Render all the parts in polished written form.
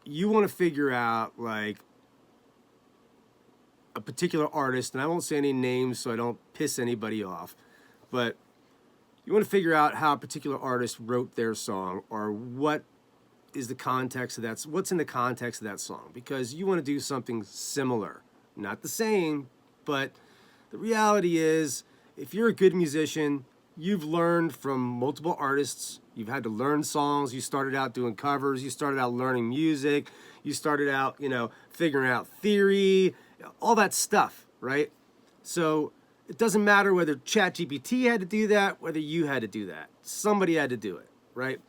you want to figure out like a particular artist, and I won't say any names so I don't piss anybody off, but you want to figure out how a particular artist wrote their song, or what is the context of that, what's in the context of that song, because you want to do something similar, not the same, but the reality is, if you're a good musician, you've learned from multiple artists, you've had to learn songs, you started out doing covers, you started out learning music, you started out, figuring out theory, all that stuff, right? So it doesn't matter whether ChatGPT had to do that, whether you had to do that. Somebody had to do it, right?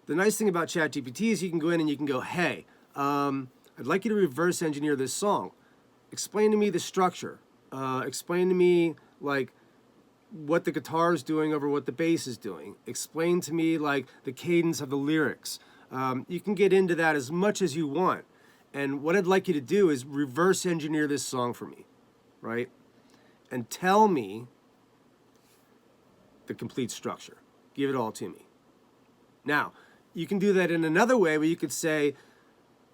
The nice thing about ChatGPT is you can go in and you can go, hey, I'd like you to reverse engineer this song. Explain to me the structure. Explain to me, like, what the guitar is doing over what the bass is doing. Explain to me, like, the cadence of the lyrics. You can get into that as much as you want. And what I'd like you to do is reverse engineer this song for me, right? And tell me the complete structure. Give it all to me. Now, you can do that in another way where you could say,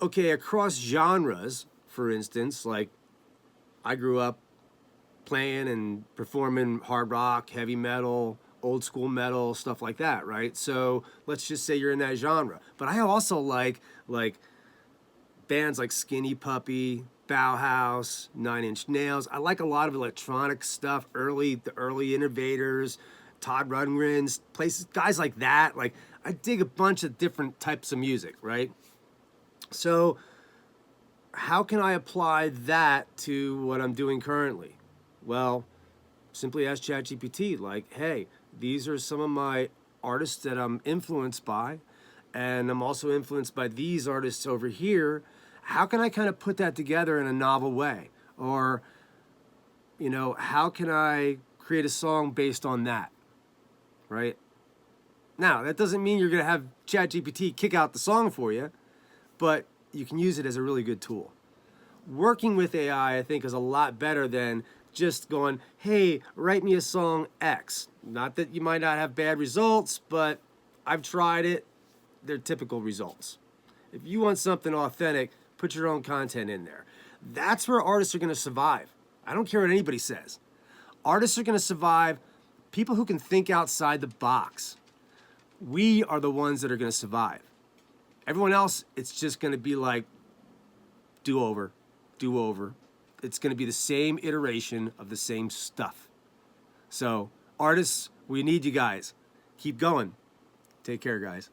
okay, across genres, for instance, like I grew up playing and performing hard rock, heavy metal, old school metal, stuff like that, right? So let's just say you're in that genre. But I also like bands like Skinny Puppy, Bauhaus, Nine Inch Nails. I like a lot of electronic stuff, the early innovators, Todd Rundgren's, places, guys like that. Like, I dig a bunch of different types of music, right? So how can I apply that to what I'm doing currently? Well, simply ask ChatGPT, like, hey, these are some of my artists that I'm influenced by, and I'm also influenced by these artists over here. How can I kind of put that together in a novel way? Or, how can I create a song based on that, right? Now, that doesn't mean you're going to have ChatGPT kick out the song for you, but you can use it as a really good tool. Working with AI, I think, is a lot better than just going, hey, write me a song X. Not that you might not have bad results, but I've tried it. They're typical results. If you want something authentic, put your own content in there. That's where artists are going to survive. I don't care what anybody says. Artists are going to survive. People who can think outside the box. We are the ones that are going to survive. Everyone else, it's just going to be like do over. It's going to be the same iteration of the same stuff. So, artists, we need you guys. Keep going. Take care, guys.